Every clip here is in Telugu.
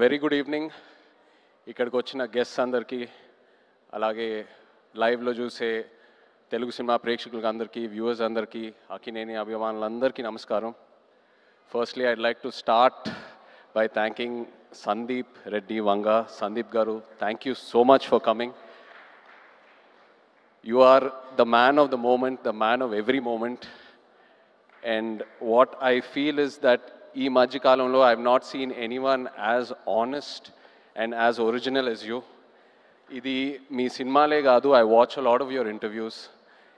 Very good evening. ఇక్కడికి వచ్చిన గెస్ట్స్ అందరికీ, అలాగే లైవ్లో చూసే తెలుగు సినిమా ప్రేక్షకులకు అందరికీ, వ్యూవర్స్ అందరికీ, అక్కినేని అభిమానులందరికీ నమస్కారం. Firstly I'd like to start by thanking Sandeep Reddy Vanga. Sandeep garu, thank you so much for coming. You are the man of the moment, the man of every moment. And what I feel is that ee madhya kalamlo I have not seen anyone as honest and as original as you. Idi mee cinemale gaadu, I watch a lot of your interviews,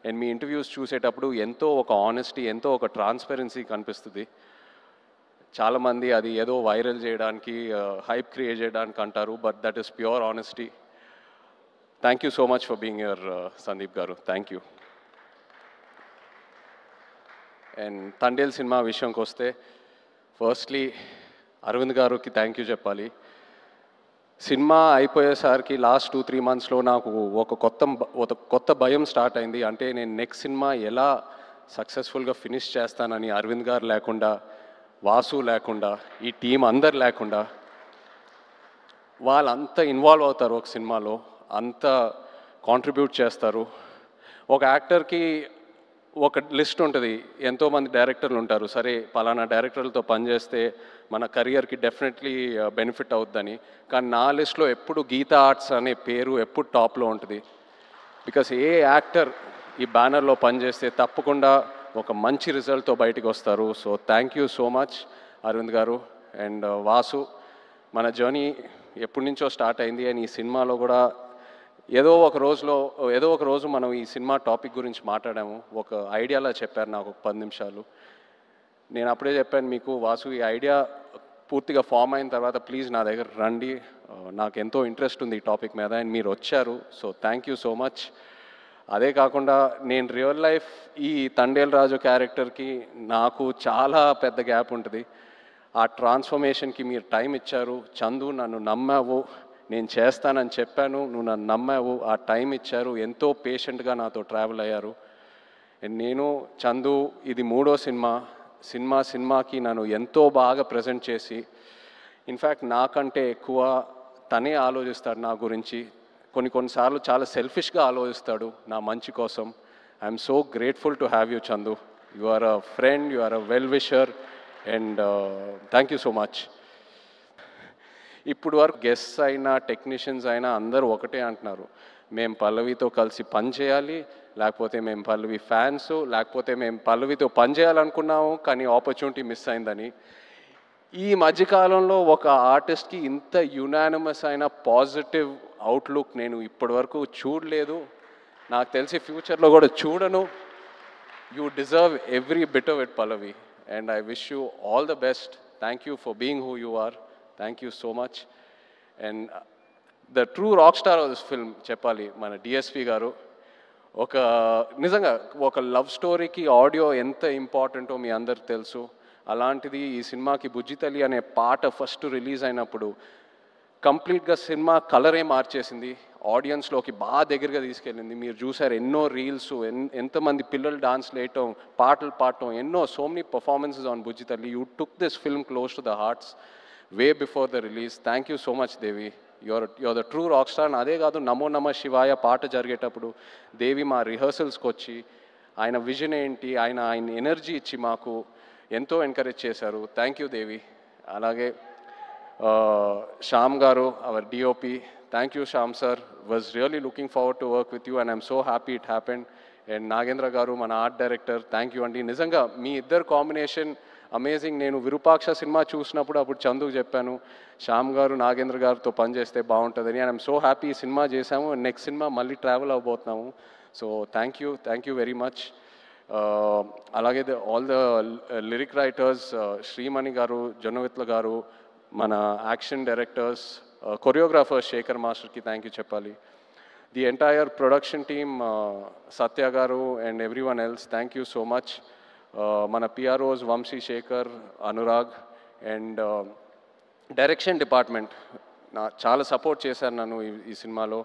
and mee interviews chusetappudu ento oka honesty, ento oka transparency kanipistudi. Chaala mandi adi edo viral cheyadaniki hype create cheyadaniki antaru, but that is pure honesty. Thank you so much for being here, Sandeep Garu. Thank you. And Tandel cinema vishayam koste, firstly Arvind Garu ki thank you cheppali. Cinema అయిపోయేసరికి లాస్ట్ 2-3 మంత్స్లో నాకు ఒక కొత్త భయం స్టార్ట్ అయింది. అంటే నేను నెక్స్ట్ సినిమా ఎలా సక్సెస్ఫుల్గా ఫినిష్ చేస్తానని. అరవింద్ గారు లేకుండా, వాసు లేకుండా, ఈ టీం అందరు లేకుండా, వాళ్ళంతా ఇన్వాల్వ్ అవుతారు ఒక సినిమాలో, అంత కాంట్రిబ్యూట్ చేస్తారు. ఒక యాక్టర్కి ఒక లిస్ట్ ఉంటుంది, ఎంతోమంది డైరెక్టర్లు ఉంటారు. సరే పలానా డైరెక్టర్లతో పనిచేస్తే మన కెరియర్కి డెఫినెట్లీ బెనిఫిట్ అవుద్దని. కానీ నా లిస్ట్లో ఎప్పుడు గీతా ఆర్ట్స్ అనే పేరు ఎప్పుడు టాప్లో ఉంటుంది. బికాస్ ఏ యాక్టర్ ఈ బ్యానర్లో పనిచేస్తే తప్పకుండా ఒక మంచి రిజల్ట్తో బయటికి వస్తారు. So thank you so much Aravind garu. And Vasu, మన జర్నీ ఎప్పటి నుంచో స్టార్ట్ అయింది. అండ్ ఈ సినిమాలో కూడా ఏదో ఒక రోజు మనం ఈ సినిమా టాపిక్ గురించి మాట్లాడాము. ఒక ఐడియాలా చెప్పారు నాకు ఒక 10 నిమిషాలు. నేను అప్పుడే చెప్పాను మీకు, వాసు ఈ ఐడియా పూర్తిగా ఫామ్ అయిన తర్వాత ప్లీజ్ నా దగ్గర రండి, నాకు ఎంతో ఇంట్రెస్ట్ ఉంది ఈ టాపిక్ మీద. అండ్ మీరు వచ్చారు. So thank you so much. అదే కాకుండా నేను రియల్ లైఫ్ ఈ తండేల్ రాజు క్యారెక్టర్కి నాకు చాలా పెద్ద గ్యాప్ ఉంటుంది. ఆ ట్రాన్స్ఫర్మేషన్కి మీరు టైం ఇచ్చారు. చందు, నన్ను నమ్మావు, నేను చేస్తానని చెప్పాను, నువ్వు నన్ను నమ్మావు, ఆ టైం ఇచ్చారు, ఎంతో పేషెంట్గా నాతో ట్రావెల్ అయ్యారు. నేను చందు ఇది 3వ సినిమాకి నన్ను ఎంతో బాగా ప్రజెంట్ చేసి, ఇన్ఫ్యాక్ట్ నాకంటే ఎక్కువ తనే ఆలోచిస్తాడు నా గురించి. కొన్నిసార్లు చాలా సెల్ఫిష్గా ఆలోచిస్తాడు నా మంచి కోసం. I'm so grateful to have you Chandu. You are a friend, you are a well wisher, and thank you so much. ఇప్పుడు వరకు గెస్ట్స్ అయినా టెక్నీషియన్స్ అయినా అందరూ ఒకటే అంటున్నారు, మేము పల్లవితో కలిసి పని చేయాలి, లేకపోతే మేము పల్లవి ఫ్యాన్స్, లేకపోతే మేము పల్లవితో పని చేయాలనుకున్నాము కానీ ఆపర్చునిటీ మిస్ అయిందని. ఈ మధ్యకాలంలో ఒక ఆర్టిస్ట్కి ఇంత యునానిమస్ అయిన పాజిటివ్ అవుట్లుక్ నేను ఇప్పటి వరకు చూడలేదు. నాకు తెలిసి ఫ్యూచర్లో కూడా చూడను. You deserve every bit of it Pallavi, and I wish you all the best. Thank you for being who you are. Thank you so much. And the true rock star of this film చెప్పాలి మన డిఎస్పి గారు. నిజంగా ఒక లవ్ స్టోరీకి ఆడియో ఎంత ఇంపార్టెంటో మీ అందరికి తెలుసు. అలాంటిది ఈ సినిమాకి బుజ్జితల్లి అనే పాట ఫస్ట్ రిలీజ్ అయినప్పుడు కంప్లీట్గా సినిమా కలరే మార్చేసింది, ఆడియన్స్లోకి బాగా దగ్గరగా తీసుకెళ్ళింది. మీరు చూసారు ఎన్నో రీల్స్, ఎంతమంది పిల్లలు డాన్స్ వేయటం, పాటలు పాడటం, ఎన్నో so many performances on Bujjithalli. You took this film close to the hearts way before the release. Thank you so much Devi. You're the true rock star. అదే కాదు, నమో నమ శివాయ పాట జరిగేటప్పుడు దేవి మా రిహర్సల్స్కి వచ్చి ఆయన విజన్ ఏంటి, ఆయన ఎనర్జీ ఇచ్చి మాకు ఎంతో ఎంకరేజ్ చేశారు. Thank you Devi. అలాగే Shyam garu, our DOP, thank you Shyam sir. Was really looking forward to work with you and I'm so happy it happened. And Nagendra garu, మన ఆర్ట్ డైరెక్టర్, థ్యాంక్ యూ అండి. నిజంగా మీ ఇద్దరు కాంబినేషన్ అమేజింగ్. నేను విరూపాక్ష సినిమా చూసినప్పుడు అప్పుడు చందుకు చెప్పాను, శ్యామ్ గారు నాగేంద్ర గారితో పనిచేస్తే బాగుంటుందని. అండ్ ఐఎమ్ సో హ్యాపీ ఈ సినిమా చేశాము. నెక్స్ట్ సినిమా మళ్ళీ ట్రావెల్ అవ్వబోతున్నాము. So thank you very much. అలాగే all the lyric writers, Shreemani garu, Jonnavithula garu, మన యాక్షన్ డైరెక్టర్స్, కొరియోగ్రాఫర్స్ శేఖర్ మాస్టర్కి థ్యాంక్ యూ చెప్పాలి. The entire production team, Satya garu and everyone else, thank you so much. మన PROs Vamsi, Sekhar, Anurag, and direction department చాలా సపోర్ట్ చేశారు నన్ను ఈ సినిమాలో.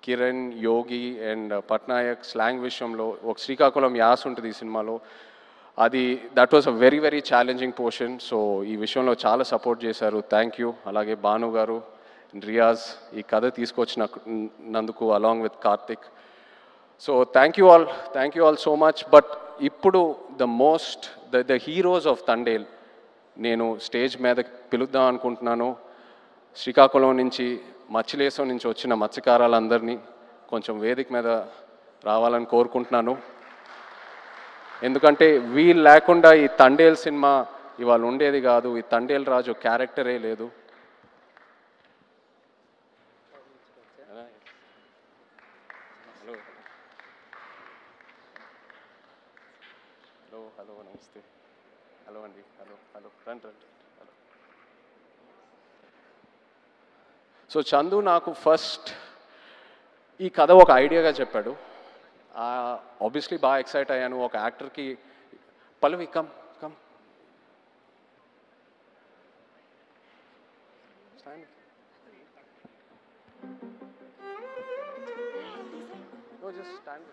కిరణ్, యోగి అండ్ పట్నాయక్ స్లాంగ్ విషయంలో, ఒక శ్రీకాకుళం యాస్ ఉంటుంది ఈ సినిమాలో. అది that was a very very challenging portion. So ఈ విషయంలో చాలా సపోర్ట్ చేశారు. Thank you. అలాగే భాను గారు, రియాజ్ ఈ కథ తీసుకొచ్చినందుకు along with Karthik. So thank you all so much. But ఇప్పుడు ద హీరోస్ ఆఫ్ తండేల్ నేను స్టేజ్ మీద పిలుద్దాం అనుకుంటున్నాను. శ్రీకాకుళం నుంచి, మచ్చిలేశం నుంచి వచ్చిన మత్స్యకారులందరినీ కొంచెం వేదిక మీద రావాలని కోరుకుంటున్నాను. ఎందుకంటే వీళ్ళు లేకుండా ఈ తండేల్ సినిమా ఇవాళ ఉండేది కాదు. ఈ తండేల్ రాజు క్యారెక్టరే లేదు. హలో నమస్తే. హలో అండి. హలో రండి. హలో. సో చందు నాకు ఫస్ట్ ఈ కథ ఒక ఐడియాగా చెప్పాడు. ఆబ్వియస్లీ బాగా ఎక్సైట్ అయ్యాను. ఒక యాక్టర్కి Pallavi come just stand.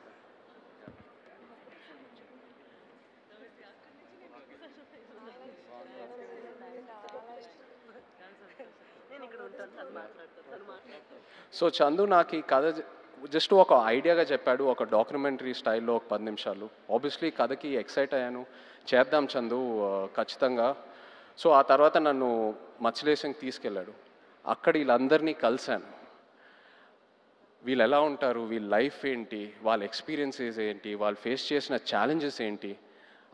So Chandu నాకు ఈ కథ జస్ట్ ఒక ఐడియాగా చెప్పాడు. ఒక డాక్యుమెంటరీ స్టైల్లో ఒక 10 నిమిషాలు. ఆబ్వియస్లీ కథకి ఎక్సైట్ అయ్యాను. చేద్దాం చందు ఖచ్చితంగా. సో ఆ తర్వాత నన్ను మచ్చిలేశంకి తీసుకెళ్ళాడు. అక్కడ వీళ్ళందరినీ కలిశాను. వీళ్ళు ఎలా ఉంటారు, వీళ్ళ లైఫ్ ఏంటి, వాళ్ళ ఎక్స్పీరియన్సెస్ ఏంటి, వాళ్ళు ఫేస్ చేసిన ఛాలెంజెస్ ఏంటి,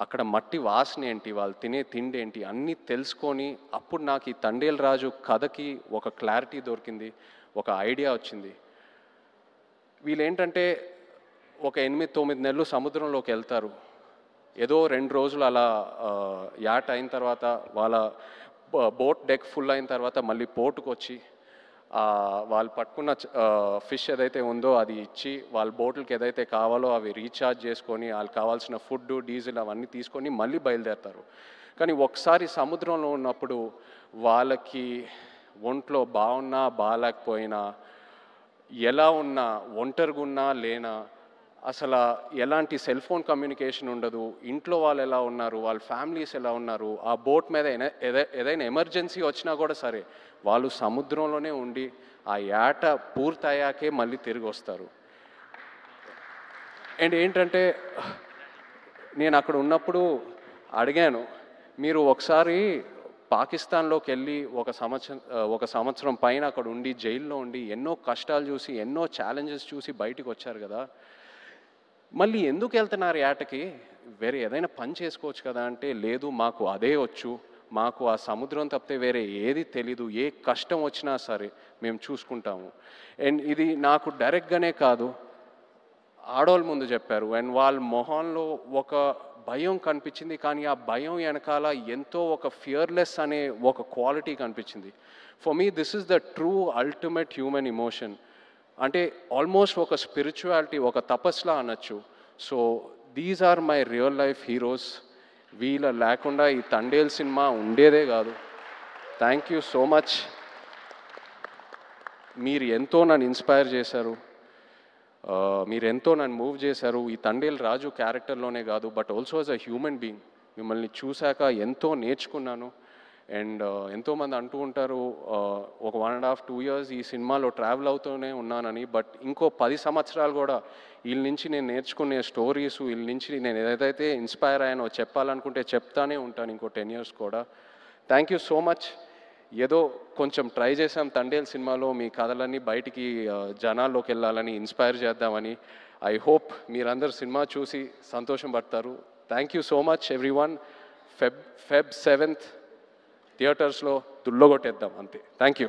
అక్కడ మట్టి వాసన ఏంటి, వాళ్ళు తినే తిండి ఏంటి, అన్నీ తెలుసుకొని అప్పుడు నాకు ఈ తండేల్ రాజు కథకి ఒక క్లారిటీ దొరికింది, ఒక ఐడియా వచ్చింది. వీళ్ళేంటంటే ఒక 8-9 నెలలు సముద్రంలోకి వెళ్తారు. ఏదో 2 రోజులు అలా యాట్ అయిన తర్వాత వాళ్ళ బోట్ డెక్ ఫుల్ అయిన తర్వాత మళ్ళీ పోర్టుకు వచ్చి వాళ్ళు పట్టుకున్న ఫిష్ ఏదైతే ఉందో అది ఇచ్చి వాళ్ళ బోట్లకి ఏదైతే కావాలో అవి రీఛార్జ్ చేసుకొని వాళ్ళకి కావాల్సిన ఫుడ్, డీజిల్ అవన్నీ తీసుకొని మళ్ళీ బయలుదేరుతారు. కానీ ఒకసారి సముద్రంలో ఉన్నప్పుడు వాళ్ళకి ఒంట్లో బాగున్నా బాగాలేకపోయినా, ఎలా ఉన్నా, ఒంటరిగా ఉన్నా లేనా, అసలు ఎలాంటి సెల్ ఫోన్ కమ్యూనికేషన్ ఉండదు, ఇంట్లో వాళ్ళు ఎలా ఉన్నారు, వాళ్ళ ఫ్యామిలీస్ ఎలా ఉన్నారు, ఆ బోట్ మీద ఏదైనా ఎమర్జెన్సీ వచ్చినా కూడా సరే వాళ్ళు సముద్రంలోనే ఉండి ఆ యాట పూర్తయ్యాకే మళ్ళీ తిరిగి వస్తారు. అండ్ ఏంటంటే నేను అక్కడ ఉన్నప్పుడు అడిగాను, మీరు ఒకసారి పాకిస్తాన్లోకి వెళ్ళి ఒక సంవత్సరం పైన అక్కడ ఉండి జైల్లో ఉండి ఎన్నో కష్టాలు చూసి ఎన్నో ఛాలెంజెస్ చూసి బయటికి వచ్చారు కదా, మళ్ళీ ఎందుకు వెళ్తున్నారు యాటకి, వేరే ఏదైనా పని చేసుకోవచ్చు కదా అంటే, లేదు మాకు అదే వచ్చు, మాకు ఆ సముద్రం తప్పితే వేరే ఏది తెలీదు, ఏ కష్టం వచ్చినా సరే మేము చూసుకుంటాము. అండ్ ఇది నాకు డైరెక్ట్గానే కాదు, ఆడవాళ్ళ ముందు చెప్పారు. అండ్ వాళ్ళ మొహంలో ఒక భయం కనిపించింది, కానీ ఆ భయం వెనకాల ఎంతో ఒక ఫియర్లెస్ అనే ఒక క్వాలిటీ కనిపించింది. For me this is the true ultimate human emotion. అంటే ఆల్మోస్ట్ ఒక స్పిరిచువాలిటీ, ఒక తపస్లా అనొచ్చు. So these are my real life heroes. వీళ్ళ లేకుండా ఈ తండేల్ సినిమా ఉండేదే కాదు. Thank you so much. మీరు ఎంతో నన్ను ఇన్స్పైర్ చేశారు, మీరు ఎంతో నన్ను మూవ్ చేశారు. ఈ తండేల్ రాజు క్యారెక్టర్లోనే కాదు, but also as a human being మిమ్మల్ని చూశాక ఎంతో నేర్చుకున్నాను. అండ్ ఎంతోమంది అంటూ ఉంటారు ఒక 1.5-2 years ఈ సినిమాలో ట్రావెల్ అవుతూనే ఉన్నానని. బట్ ఇంకో 10 సంవత్సరాలు కూడా వీళ్ళ నుంచి నేను నేర్చుకునే స్టోరీస్, వీళ్ళ నుంచి నేను ఏదైతే ఇన్స్పైర్ అయ్యానో చెప్పాలనుకుంటే చెప్తానే ఉంటాను ఇంకో 10 years కూడా. Thank you so much. ఏదో కొంచెం ట్రై చేసాం తండేల్ సినిమాలో మీ కథలన్నీ బయటికి జనాల్లోకి వెళ్ళాలని, ఇన్స్పైర్ చేద్దామని. ఐ హోప్ మీరందరూ సినిమా చూసి సంతోషం పడతారు. Thank you so much everyone. Feb 7th థియేటర్స్లో దుల్లగొట్టేద్దాం అంతే. Thank you.